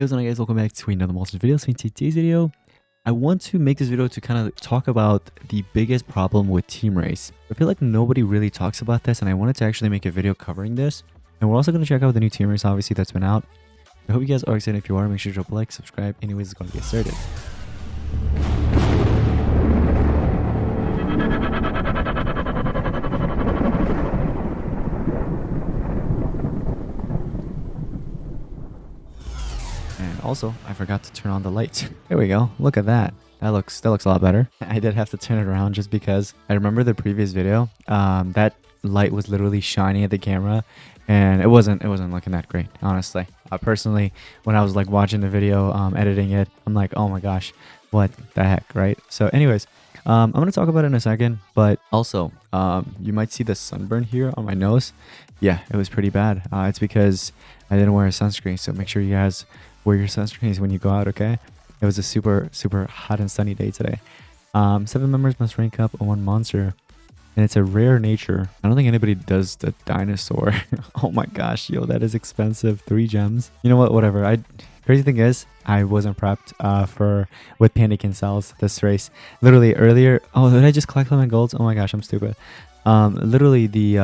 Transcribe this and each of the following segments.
What's going on, guys? Welcome back to another monster video. So in today's video, I want to make this video to kind of talk about the biggest problem with Team Race. I feel like nobody really talks about this, and I wanted to actually make a video covering this. And we're also going to check out the new Team Race, obviously, that's been out. I hope you guys are excited. If you are, make sure to drop a like, subscribe. Anyways, it's going to get started. And also, I forgot to turn on the lights. There we go. Look at that. That looks a lot better. I did have to turn it around just because I remember the previous video. That light was literally shining at the camera, and it wasn't looking that great, honestly. Personally, when I was like watching the video, editing it, I'm like, oh my gosh, what the heck, right? So, anyways. I'm going to talk about it in a second, but also, you might see the sunburn here on my nose. Yeah, it was pretty bad. It's because I didn't wear a sunscreen, so make sure you guys wear your sunscreens when you go out, okay? It was a super hot and sunny day today. 7 members must rank up on 1 monster, and it's a rare nature. I don't think anybody does the dinosaur. Oh my gosh, yo, that is expensive. 3 gems. You know what? Whatever. Crazy thing is, I wasn't prepped with Panic cells this race. Literally earlier. Oh, did I just collect them in golds? Oh my gosh, I'm stupid. Literally the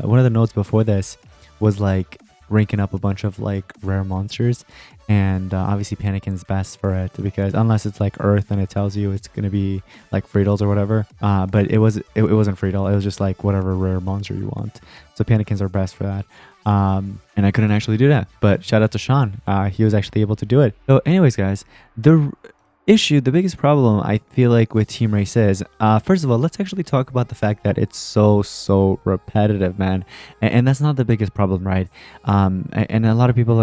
one of the notes before this was like ranking up a bunch of like rare monsters, and obviously Panikin's best for it, because unless it's like Earth and it tells you it's gonna be like Friedels or whatever, but it wasn't Friedel. It was just like whatever rare monster you want. So Panikins are best for that. And I couldn't actually do that, but shout out to Sean. He was actually able to do it. So anyways, guys, the biggest problem I feel like with Team Race is, first of all, let's actually talk about the fact that it's so repetitive, man. And that's not the biggest problem, right? And a lot of people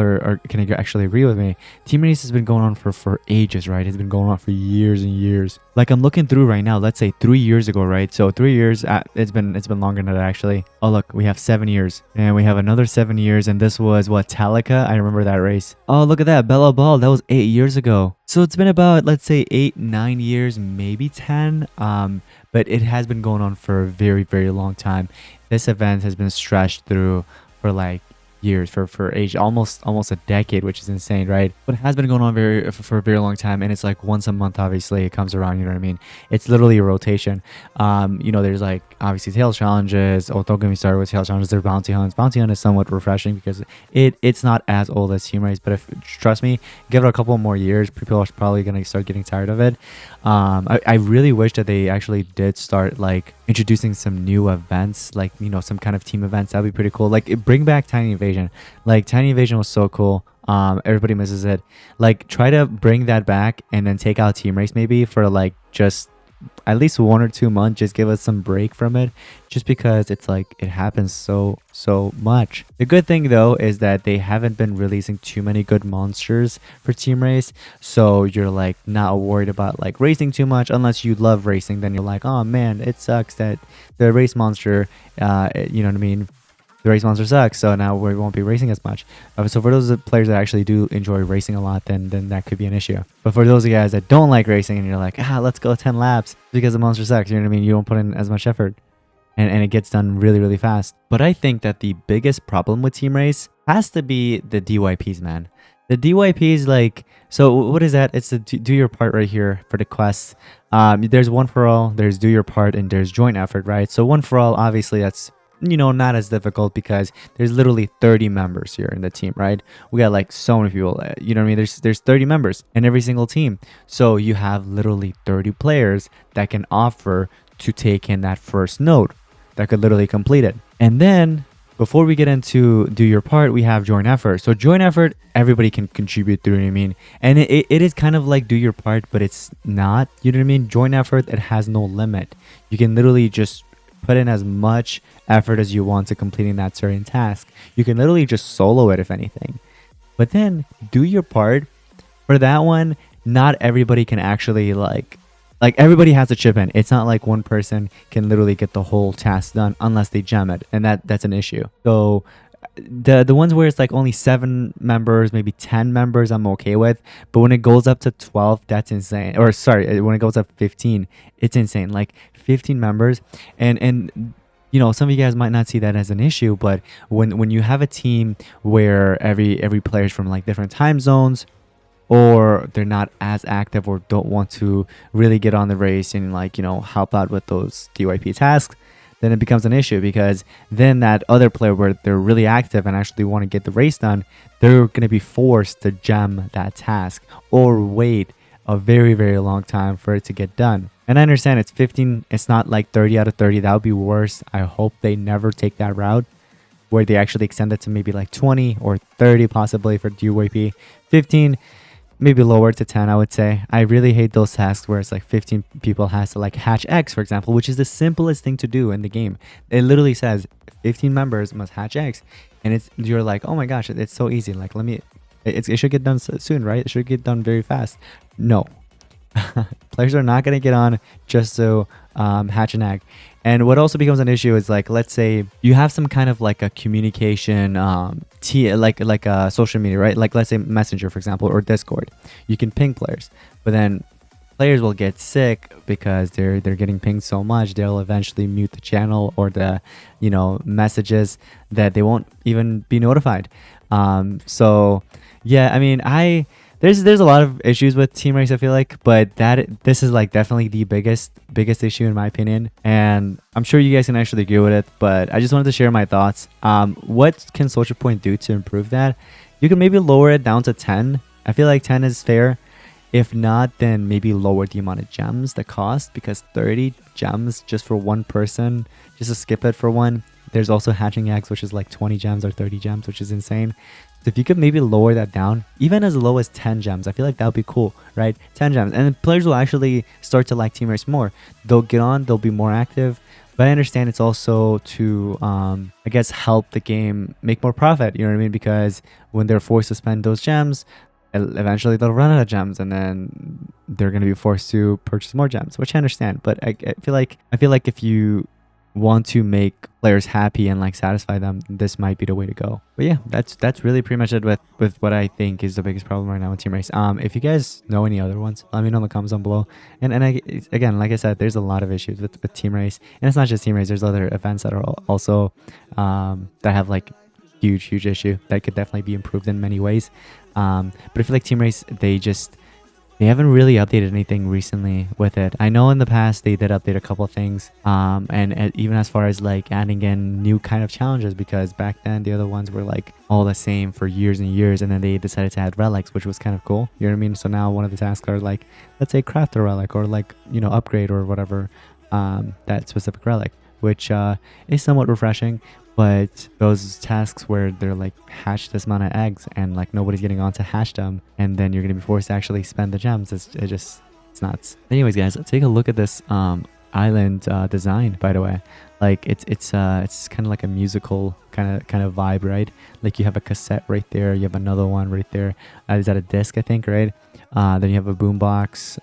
can actually agree with me. Team Race has been going on for ages, right? It's been going on for years and years. Like, I'm looking through right now, let's say 3 years ago, right? So 3 years, it's been longer than that, actually. Oh, look, we have 7 years, and we have another 7 years, and this was what, Talica? I remember that race. Oh, look at that, Bella Ball, that was 8 years ago. So it's been about, let's say 8-9 years, maybe 10. But it has been going on for a very long time. This event has been stretched through for like years, for age, almost a decade, which is insane, right? But it has been going on for a very long time, and it's like once a month, obviously, it comes around, you know what I mean? It's literally a rotation. There's like obviously tail challenges. Oh, don't get me started with tail challenges. There's bounty hunts. Bounty hunt is somewhat refreshing because it's not as old as Team Race, but if trust me, give it a couple more years, people are probably gonna start getting tired of it. I really wish that they actually did start like introducing some new events, like, some kind of team events. That'd be pretty cool. Like, bring back Tiny Invasion. Like, Tiny Invasion was so cool. Everybody misses it. Like, try to bring that back, and then take out Team Race maybe for like just at least 1 or 2 months. Just give us some break from it, just because it's like it happens so much. The good thing though is that they haven't been releasing too many good monsters for Team Race, so you're like not worried about like racing too much. Unless you love racing, then you're like, oh man, it sucks that the race monster, you know what I mean, the race monster sucks, so now we won't be racing as much. So for those players that actually do enjoy racing a lot, then that could be an issue. But for those guys that don't like racing, and you're like, let's go 10 laps because the monster sucks, you know what I mean, you don't put in as much effort, and it gets done really fast. But I think that the biggest problem with Team Race has to be the DYPs, man. The DYPs, like, so what is that? It's the do your part right here for the quests. There's one for all, there's do your part, and there's joint effort, right? So one for all, obviously that's not as difficult because there's literally 30 members here in the team, right? We got like so many people, you know what I mean? There's 30 members in every single team, so you have literally 30 players that can offer to take in that first node that could literally complete it. And then before we get into do your part, we have joint effort. So joint effort, everybody can contribute through, you know what I mean? And it is kind of like do your part, but it's not, you know what I mean? Joint effort, it has no limit. You can literally just put in as much effort as you want to completing that certain task. You can literally just solo it, if anything. But then do your part, for that one, not everybody can actually like everybody has to chip in. It's not like one person can literally get the whole task done unless they gem it, and that's an issue. So the ones where it's like only 7 members, maybe 10 members, I'm okay with. But when it goes up to 12, that's insane. Or sorry, when it goes up 15, it's insane. Like 15 members, and some of you guys might not see that as an issue, but when you have a team where every player is from like different time zones, or they're not as active or don't want to really get on the race and like, you know, help out with those DYP tasks, then it becomes an issue, because then that other player where they're really active and actually want to get the race done, they're going to be forced to gem that task or wait a very, very long time for it to get done. And I understand it's 15, it's not like 30 out of 30. That would be worse. I hope they never take that route where they actually extend it to maybe like 20 or 30 possibly for DYP. 15, maybe lower to 10, I would say. I really hate those tasks where it's like 15 people has to like hatch eggs, for example, which is the simplest thing to do in the game. It literally says 15 members must hatch eggs, and you're like, oh my gosh, it's so easy. Like, it should get done soon, right? It should get done very fast. No. Players are not going to get on just to hatch an egg. And what also becomes an issue is, like, let's say you have some kind of like a communication like a social media, right? Like, let's say Messenger, for example, or Discord. You can ping players, but then players will get sick because they're getting pinged so much, they'll eventually mute the channel or the, you know, messages that they won't even be notified. So yeah, I mean, there's a lot of issues with Team Race, I feel like, but this is like definitely the biggest issue in my opinion, and I'm sure you guys can actually agree with it. But I just wanted to share my thoughts. What can Social Point do to improve that? You can maybe lower it down to 10. I feel like 10 is fair. If not, then maybe lower the amount of gems, the cost, because 30 gems just for one person, just to skip it for one. There's also hatching eggs, which is like 20 gems or 30 gems, which is insane. So if you could maybe lower that down, even as low as 10 gems, I feel like that would be cool, right? 10 gems. And players will actually start to like Team Race more. They'll get on, they'll be more active. But I understand it's also to, I guess, help the game make more profit, you know what I mean? Because when they're forced to spend those gems, eventually they'll run out of gems, and then they're going to be forced to purchase more gems, which I understand. But I feel like if you want to make players happy and like satisfy them, this might be the way to go. But yeah, that's really pretty much it with what I think is the biggest problem right now with Team Race. If you guys know any other ones, let me know in the comments down below. And again, like I said, there's a lot of issues with Team Race, and it's not just Team Race. There's other events that are also that have like huge issue that could definitely be improved in many ways. But I feel like Team Race, they haven't really updated anything recently with it. I know in the past they did update a couple of things, and even as far as like adding in new kind of challenges, because back then the other ones were like all the same for years and years, and then they decided to add relics, which was kind of cool, you know what I mean? So now one of the tasks are like, let's say craft a relic, or like, you know, upgrade or whatever that specific relic, which is somewhat refreshing. But those tasks where they're like, hatch this amount of eggs, and like nobody's getting on to hatch them, and then you're gonna be forced to actually spend the gems, it's nuts. Anyways, guys, let's take a look at this island design, by the way. Like it's kind of like a musical kind of vibe, right? Like you have a cassette right there, you have another one right there. Is that a disc, I think, right? Then you have a boombox.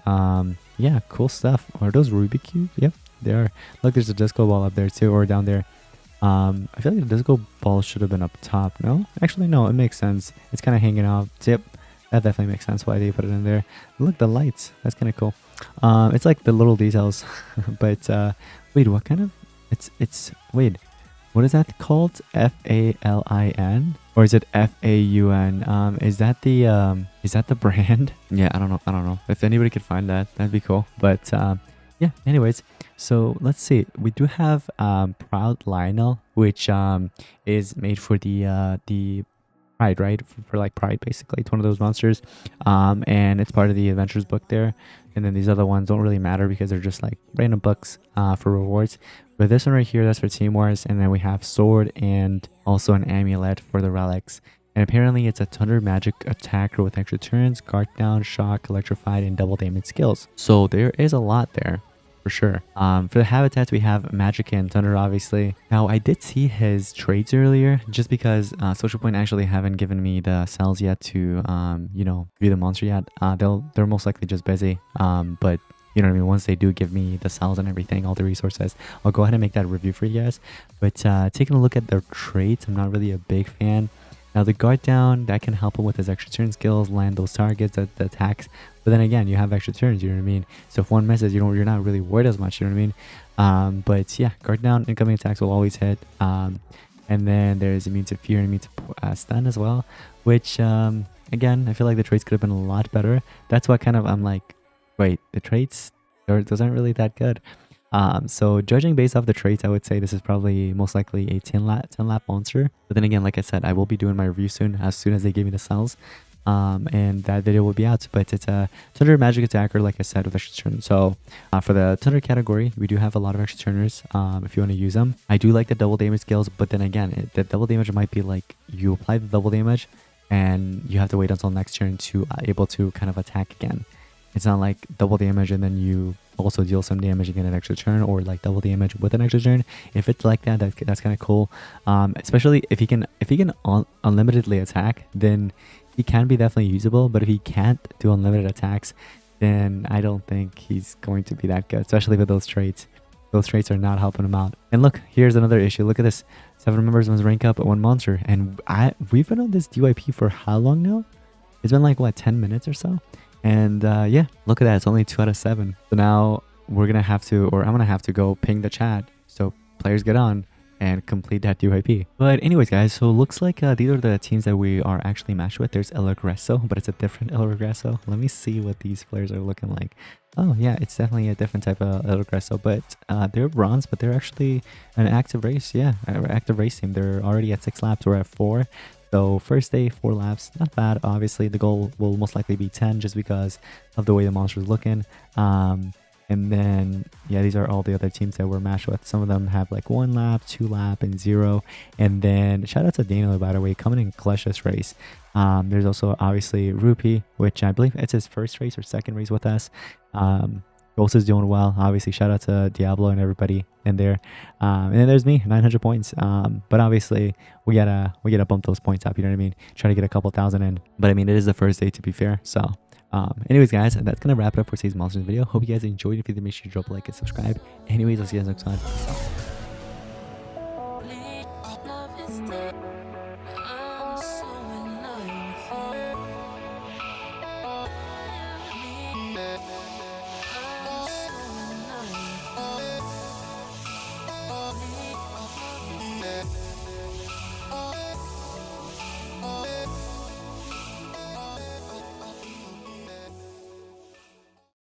Yeah, cool stuff. Are those Rubik cubes? Yep, they are. Look, there's a disco ball up there too, or down there. I feel like the disco ball should have been up top. No, actually, no, it makes sense. It's kind of hanging out. Yep, that definitely makes sense why they put it in there. Look, the lights, that's kind of cool. It's like the little details. But wait, what kind of, wait, what is that called? FALIN, or is it FAUN? Is that the brand? Yeah, I don't know if anybody could find that, that'd be cool. But yeah, anyways, so let's see. We do have Proud Lionel, which is made for the Pride, right? For like Pride, basically. It's one of those monsters. And it's part of the Adventures book there. And then these other ones don't really matter because they're just like random books for rewards. But this one right here, that's for Team Wars. And then we have Sword and also an amulet for the relics. And apparently it's a Thunder magic attacker with extra turns, guard down, shock, electrified, and double damage skills. So there is a lot there. For sure. For the habitats, we have Magic and Thunder, obviously. Now, I did see his trades earlier, just because Social Point actually haven't given me the cells yet to, you know, view the monster yet. They're most likely just busy. But you know what I mean? Once they do give me the cells and everything, all the resources, I'll go ahead and make that review for you guys. But taking a look at their traits, I'm not really a big fan. Now the guard down, that can help him with his extra turn skills, land those targets, that attacks. But then again, you have extra turns, you know what I mean? So if one misses, you're not really worried as much, you know what I mean? But yeah, guard down, incoming attacks will always hit. And then there's immune to fear and immune to stun as well, which again, I feel like the traits could have been a lot better. That's what kind of I'm like, wait, the traits, those aren't really that good. So judging based off the traits, I would say this is probably most likely a 10 lap monster. But then again, like I said, I will be doing my review soon as they give me the cells. And that video will be out. But it's a Thunder Magic Attacker, like I said, with extra turn. So for the Thunder category, we do have a lot of extra turners if you want to use them. I do like the double damage skills, but then again, the double damage might be like you apply the double damage and you have to wait until next turn to able to kind of attack again. It's not like double damage and then you also deal some damage again an extra turn, or like double damage with an extra turn. If it's like that, that's kind of cool. Especially if he can unlimitedly attack, then he can be definitely usable. But if he can't do unlimited attacks, then I don't think he's going to be that good, especially with those traits. Those traits are not helping him out. And look, here's another issue. Look at this. 7 members must rank up at 1 monster. And we've been on this DYP for how long now? It's been like, what, 10 minutes or so? And yeah, look at that. It's only 2 out of 7. So now we're going to have to, or I'm going to have to go ping the chat so players get on and complete that DYP. But anyways, guys, so looks like these are the teams that we are actually matched with. There's El Regreso, but it's a different El Regreso. Let me see what these players are looking like. Oh yeah, it's definitely a different type of El Regreso, but they're bronze, but they're actually an active race. Yeah, active race team. They're already at 6 laps. We're at 4. So first day, 4 laps, not bad. Obviously, the goal will most likely be 10 just because of the way the monster's looking. And then, yeah, these are all the other teams that we're matched with. Some of them have like 1 lap, 2 lap, and 0. And then shout out to Daniel, by the way, coming in clutch this race. There's also obviously Rupee, which I believe it's his first race or second race with us. Ghost is doing well. Obviously, shout out to Diablo and everybody in there. And then there's me, 900 points. But obviously, we gotta bump those points up. You know what I mean? Try to get a couple thousand in. But I mean, it is the first day, to be fair. So, anyways, guys, that's gonna wrap it up for today's Monsters video. Hope you guys enjoyed. If you did, make sure you drop a like and subscribe. Anyways, I'll see you guys next time. Peace out.